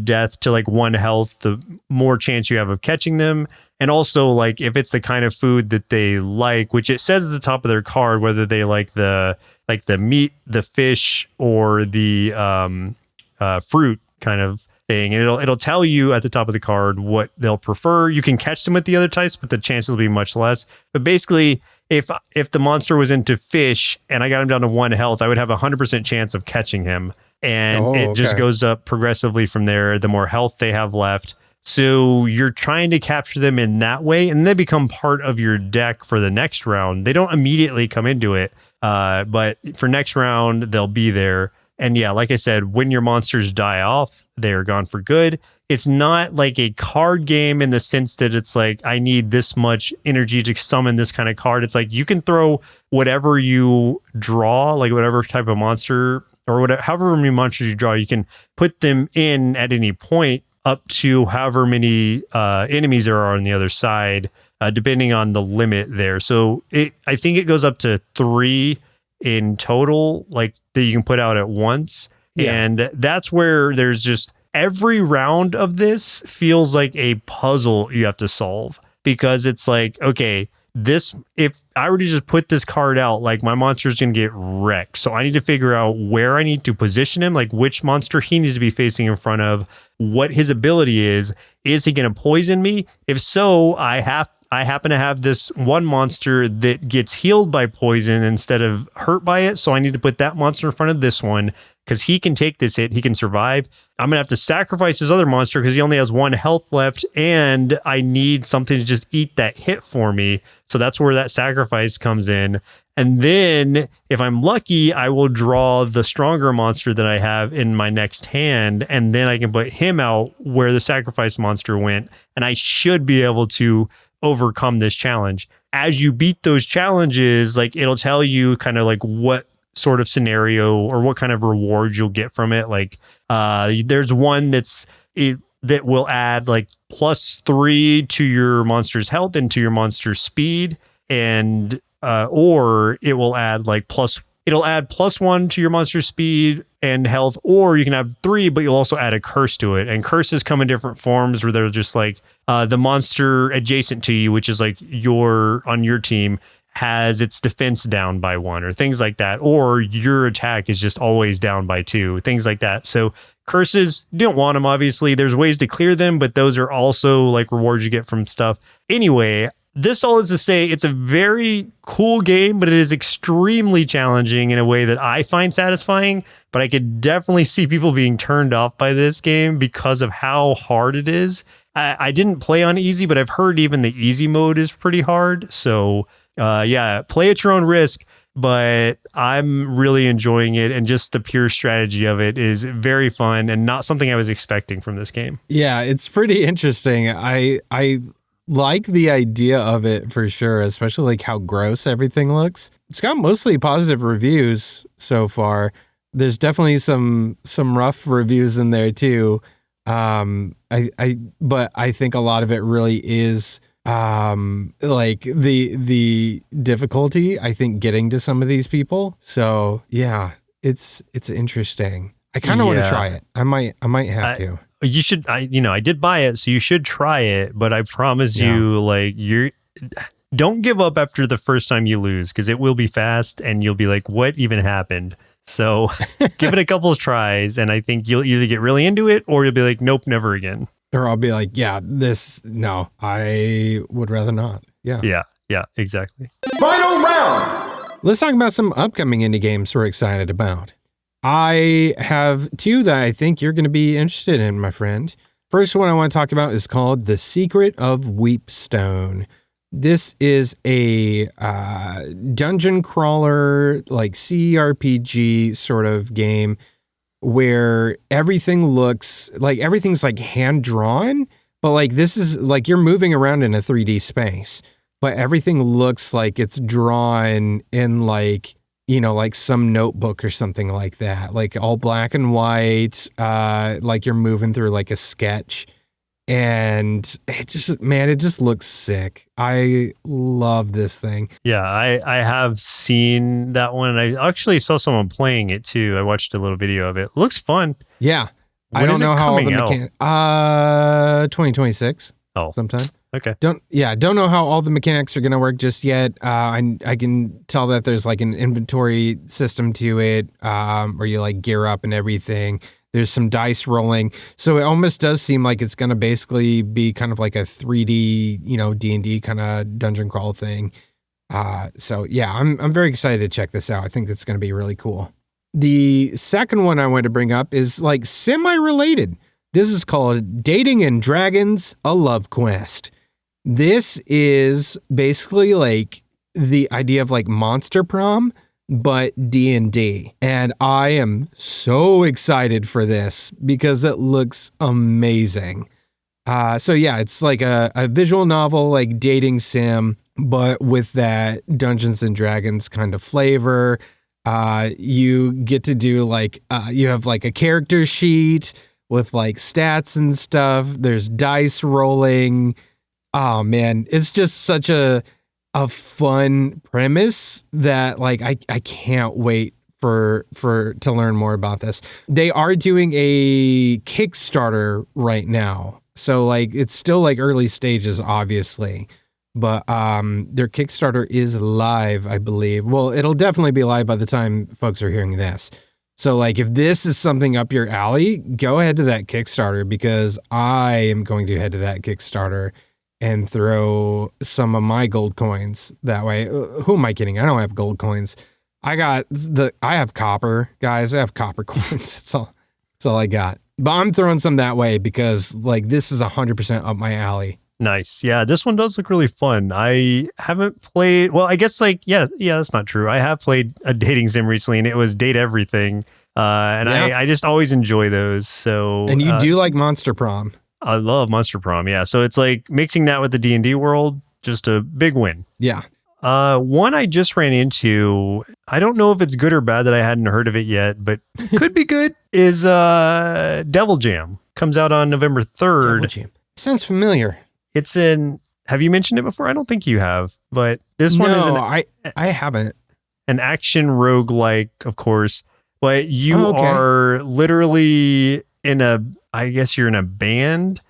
death, to like 1 health, the more chance you have of catching them. And also, like, if it's the kind of food that they like, which it says at the top of their card, whether they like the meat, the fish, or the fruit kind of thing, and it'll tell you at the top of the card what they'll prefer. You can catch them with the other types, but the chances will be much less. But basically, if the monster was into fish and I got him down to 1 health, I would have 100% chance of catching him. And it just goes up progressively from there, the more health they have left. So you're trying to capture them in that way, and they become part of your deck for the next round. They don't immediately come into it, but for next round, they'll be there. And yeah, like I said, when your monsters die off, they're gone for good. It's not like a card game in the sense that it's like, I need this much energy to summon this kind of card. It's like you can throw whatever you draw, like whatever type of monster or whatever, however many monsters you draw, you can put them in at any point up to however many enemies there are on the other side, depending on the limit there. So I think it goes up to 3 in total, like that you can put out at once. Yeah. And that's where there's just every round of this feels like a puzzle you have to solve, because it's like, okay, if I were to just put this card out, like my monster's gonna get wrecked. So I need to figure out where I need to position him, like which monster he needs to be facing in front of, what his ability is. Is he gonna poison me? If so, I happen to have this one monster that gets healed by poison instead of hurt by it. So I need to put that monster in front of this one because he can take this hit. He can survive. I'm going to have to sacrifice his other monster because he only has 1 health left, and I need something to just eat that hit for me. So that's where that sacrifice comes in. And then if I'm lucky, I will draw the stronger monster that I have in my next hand, and then I can put him out where the sacrifice monster went. And I should be able to overcome this challenge. As you beat those challenges, like it'll tell you kind of like what sort of scenario or what kind of reward you'll get from it. Like there's one that will add like +3 to your monster's health and to your monster's speed, and or it will add like +1 to your monster's speed and health, or you can have 3, but you'll also add a curse to it. And curses come in different forms where they're just like the monster adjacent to you, which is like on your team, has its defense down by 1 or things like that. Or your attack is just always down by 2, things like that. So curses, you don't want them, obviously. There's ways to clear them, but those are also like rewards you get from stuff. Anyway, this all is to say it's a very cool game, but it is extremely challenging in a way that I find satisfying. But I could definitely see people being turned off by this game because of how hard it is. I didn't play on easy, but I've heard even the easy mode is pretty hard. So yeah, play at your own risk. But I'm really enjoying it, and just the pure strategy of it is very fun and not something I was expecting from this game. Yeah, it's pretty interesting. I like the idea of it for sure, especially like how gross everything looks. It's got mostly positive reviews so far. There's definitely some rough reviews in there too. But I think a lot of it really is like the difficulty, I think, getting to some of these people. So yeah, it's interesting. I kind of want to try it. I might have to. You should. I did buy it, so you should try it. But I promise you, like, don't give up after the first time you lose, because it will be fast, and you'll be like, "What even happened?" So give it a couple of tries, and I think you'll either get really into it, or you'll be like, "Nope, never again." Or I'll be like, no, I would rather not. Yeah, exactly. Final round. Let's talk about some upcoming indie games we're excited about. I have 2 that I think you're going to be interested in, my friend. First one I want to talk about is called The Secret of Weepstone. This is a dungeon crawler, like CRPG sort of game where everything's like hand drawn, but like this is like you're moving around in a 3D space, but everything looks like it's drawn in like, like some notebook or something like that, like all black and white, like you're moving through like a sketch. And it just looks sick. I love this thing. Yeah, I have seen that one. And I actually saw someone playing it too. I watched a little video of it. It looks fun. Yeah. When I don't know how all the mechanics. 2026. Oh, sometime. Okay. Don't know how all the mechanics are going to work just yet. I can tell that there's like an inventory system to it, where you like gear up and everything. There's some dice rolling. So it almost does seem like it's going to basically be kind of like a 3D, D&D kind of dungeon crawl thing. So yeah, I'm very excited to check this out. I think that's going to be really cool. The second one I want to bring up is like semi-related. This is called Dating and Dragons, a Love Quest. This is basically like the idea of like Monster Prom, but D&D. And I am so excited for this because it looks amazing. So yeah, it's like a visual novel, like dating sim, but with that Dungeons and Dragons kind of flavor. You get to do like, you have like a character sheet with like stats and stuff. There's dice rolling. Oh man, it's just such a fun premise that like I can't wait for to learn more about this. They are doing a Kickstarter right now. So like it's still like early stages obviously. But their Kickstarter is live, I believe. Well, it'll definitely be live by the time folks are hearing this. So like if this is something up your alley, go ahead to that Kickstarter because I am going to head to that Kickstarter and throw some of my gold coins that way. Who am I kidding? I don't have gold coins. I have copper, guys. I have copper coins. That's all I got. But I'm throwing some that way because like this is 100% up my alley. Nice. Yeah, this one does look really fun. I haven't played, well, I guess like, yeah, that's not true. I have played a dating sim recently and it was Date Everything. I just always enjoy those. So and you do like Monster Prom. I love Monster Prom. Yeah. So it's like mixing that with the D&D world, just a big win. Yeah. One I just ran into, I don't know if it's good or bad that I hadn't heard of it yet, but could be good, is Devil Jam. Comes out on November 3rd. Devil Jam. Sounds familiar. It's have you mentioned it before? I don't think you have, but this one is I haven't. An action roguelike, of course, but you Oh, okay. are literally I guess you're in a band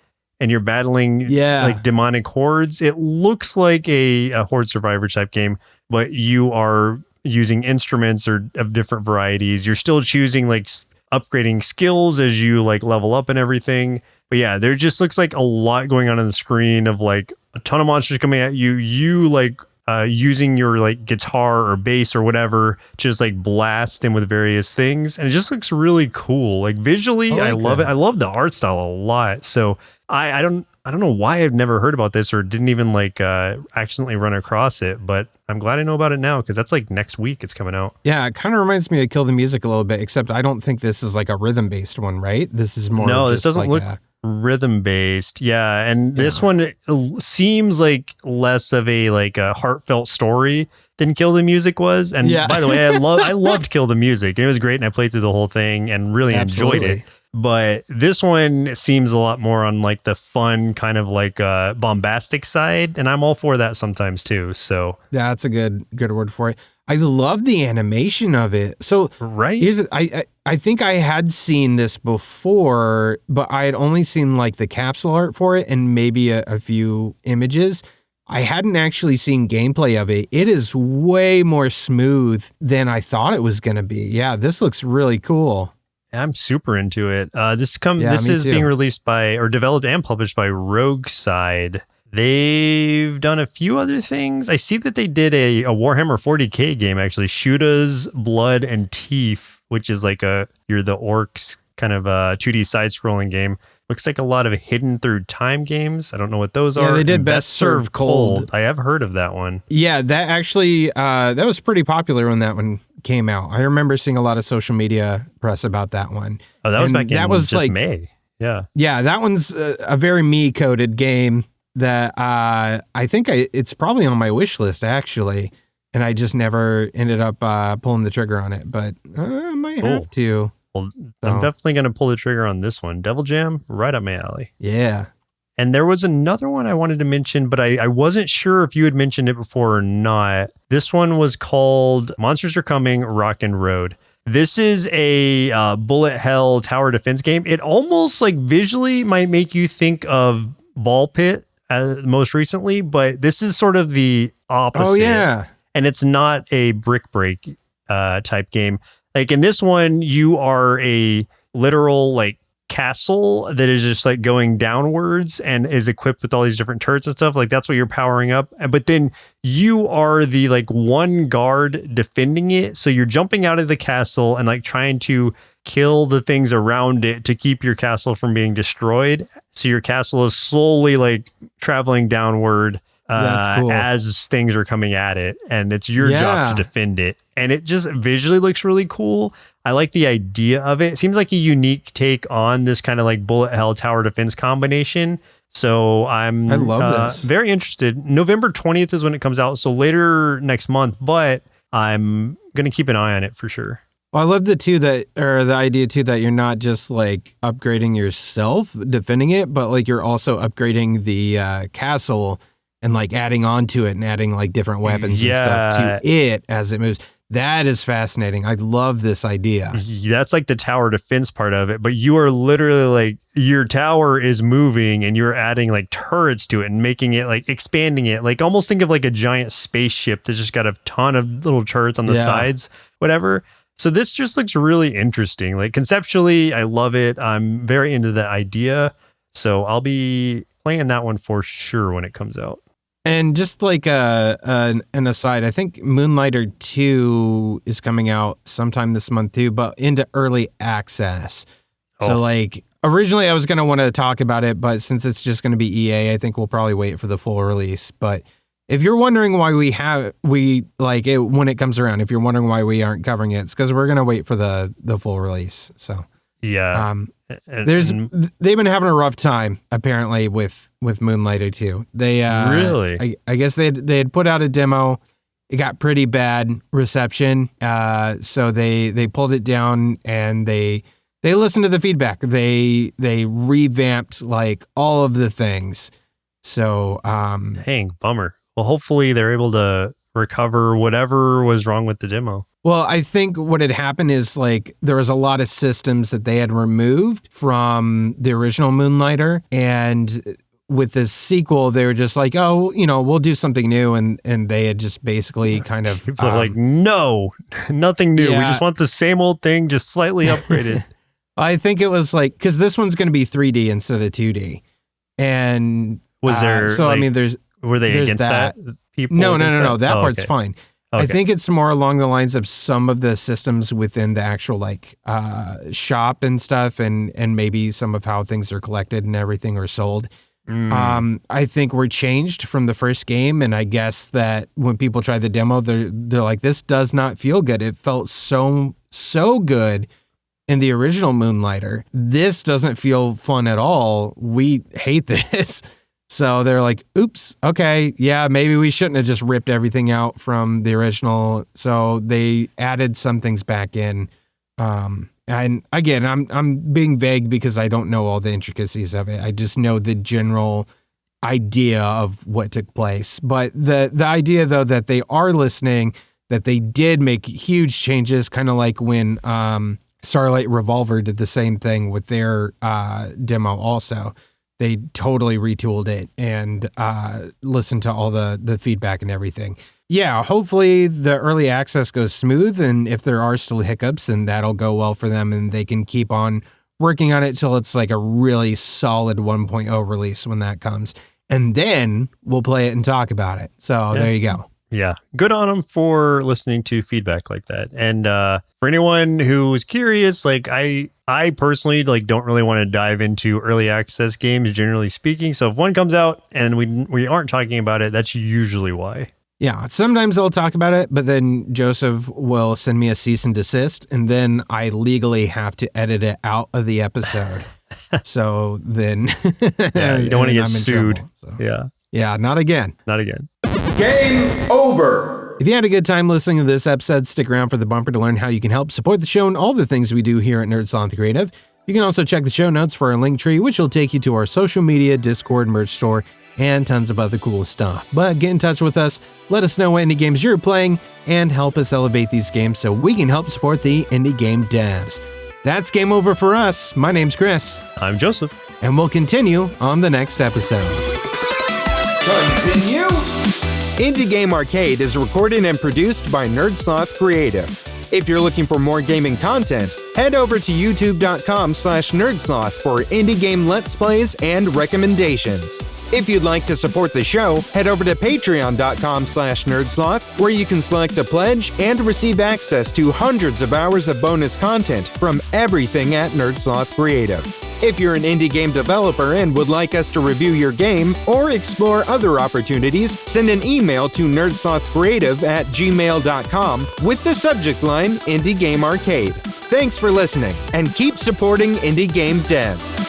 and you're battling Yeah. like demonic hordes. It looks like a horde survivor type game, but you are using instruments of different varieties. You're still choosing like upgrading skills as you like level up and everything. But yeah, there just looks like a lot going on the screen of like a ton of monsters coming at you. You like using your like guitar or bass or whatever to just like blast them with various things, and it just looks really cool. Like visually, I love it. I love the art style a lot. So I don't know why I've never heard about this or didn't even like accidentally run across it, but I'm glad I know about it now because that's like next week it's coming out. Yeah, it kind of reminds me of Kill the Music a little bit, except I don't think this is like a rhythm-based one, right? This is more No, just this doesn't like look rhythm based. Yeah, and this one seems like less of a like a heartfelt story than Kill the Music was. And by the way, I loved Kill the Music. It was great, and I played through the whole thing and really enjoyed it. But this one seems a lot more on like the fun kind of like bombastic side, and I'm all for that sometimes too. So yeah, that's a good word for it. I love the animation of it. So here's I think I had seen this before, but I had only seen like the capsule art for it and maybe a few images. I hadn't actually seen gameplay of it. It is way more smooth than I thought it was going to be. Yeah, this looks really cool. I'm super into it. This is being released by or developed and published by Rogueside. They've done a few other things. I see that they did a Warhammer 40K game, actually, Shoota's Blood and Teeth, which is like you're the orcs kind of a 2D side-scrolling game. Looks like a lot of hidden through time games. I don't know what those are. Yeah, they did Best Served Cold. I have heard of that one. Yeah, that actually, that was pretty popular when that one came out. I remember seeing a lot of social media press about that one. Oh, that was back in May. Yeah. Yeah, that one's a very me-coded game that I think it's probably on my wish list, actually, and I just never ended up pulling the trigger on it, but I might have to. Well, I'm definitely going to pull the trigger on this one. Devil Jam, right up my alley. Yeah. And there was another one I wanted to mention, but I wasn't sure if you had mentioned it before or not. This one was called Monsters Are Coming, Rock and Road. This is a bullet hell tower defense game. It almost like visually might make you think of Ball Pit most recently, but this is sort of the opposite. Oh, yeah. And it's not a brick break type game. Like in this one, you are a literal like castle that is just like going downwards and is equipped with all these different turrets and stuff. Like that's what you're powering up. But then you are the like one guard defending it. So you're jumping out of the castle and like trying to kill the things around it to keep your castle from being destroyed. So your castle is slowly like traveling downward That's cool. as things are coming at it. And it's your job to defend it. And it just visually looks really cool. I like the idea of it. It seems like a unique take on this kind of like bullet hell tower defense combination. So I love this. Very interested. November 20th is when it comes out. So later next month, but I'm going to keep an eye on it for sure. Well, I love the idea too that you're not just like upgrading yourself, defending it, but like you're also upgrading the castle and like adding on to it and adding like different weapons and stuff to it as it moves. That is fascinating. I love this idea. That's like the tower defense part of it, but you are literally like your tower is moving and you're adding like turrets to it and making it like expanding it. Like almost think of like a giant spaceship that's just got a ton of little turrets on the sides, whatever. So this just looks really interesting. Like conceptually, I love it. I'm very into the idea. So I'll be playing that one for sure when it comes out. And just like an aside, I think Moonlighter 2 is coming out sometime this month too, but into early access. So like originally I was going to want to talk about it, but since it's just going to be EA, I think we'll probably wait for the full release. But if you're wondering why we like it when it comes around, if you're wondering why we aren't covering it, it's because we're going to wait for the full release. So yeah. They've been having a rough time apparently with Moonlighter 2. They really, I guess they had put out a demo. It got pretty bad reception, so they pulled it down and they listened to the feedback. They revamped like all of the things. So dang, bummer. Well, hopefully they're able to recover whatever was wrong with the demo. Well, I think what had happened is like there was a lot of systems that they had removed from the original Moonlighter, and with this sequel, they were just like, oh, we'll do something new, and they had just basically kind of People are like, no, nothing new. Yeah. We just want the same old thing, just slightly upgraded. I think it was like, because this one's going to be 3D instead of 2D, and Was there? so I mean, were they there's against that? People? No. against That part's okay. fine. Okay. I think it's more along the lines of some of the systems within the actual like shop and stuff, and maybe some of how things are collected and everything or sold. I think were changed from the first game, and I guess that when people try the demo, they're like, this does not feel good. It felt so good in the original Moonlighter. This doesn't feel fun at all. We hate this. So they're like, oops, okay, yeah, maybe we shouldn't have just ripped everything out from the original. So they added some things back in. And again, I'm being vague because I don't know all the intricacies of it. I just know the general idea of what took place. But the idea, though, that they are listening, that they did make huge changes, kind of like when Starlight Revolver did the same thing with their demo also. They totally retooled it and listened to all the feedback and everything. Yeah, hopefully the early access goes smooth, and if there are still hiccups, then that'll go well for them, and they can keep on working on it till it's like a really solid 1.0 release when that comes. And then we'll play it and talk about it. So There you go. Yeah, good on them for listening to feedback like that. And for anyone who is curious, like I personally like don't really want to dive into early access games, generally speaking. So if one comes out and we aren't talking about it, that's usually why. Yeah, sometimes I'll talk about it, but then Joseph will send me a cease and desist, and then I legally have to edit it out of the episode. So then, yeah, you don't want to get I'm in sued. trouble, so. Yeah, Not again. not again. Game over. If you had a good time listening to this episode, stick around for the bumper to learn how you can help support the show and all the things we do here at Sloth Creative. You can also check the show notes for our link tree, which will take you to our social media, Discord, merch store, and tons of other cool stuff. But get in touch with us, let us know what indie games you're playing, and help us elevate these games so we can help support the indie game devs. That's game over for us. My name's Chris. I'm Joseph. And we'll continue on the next episode. Continue. Indie Game Arcade is recorded and produced by Sloth Creative. If you're looking for more gaming content, head over to youtube.com/nerdsloth for indie game let's plays and recommendations. If you'd like to support the show, head over to patreon.com/nerdsloth, where you can select a pledge and receive access to hundreds of hours of bonus content from everything at Nerdsloth Creative. If you're an indie game developer and would like us to review your game or explore other opportunities, send an email to nerdslothcreative@gmail.com with the subject line Indie Game Arcade. Thanks for listening, and keep supporting indie game devs.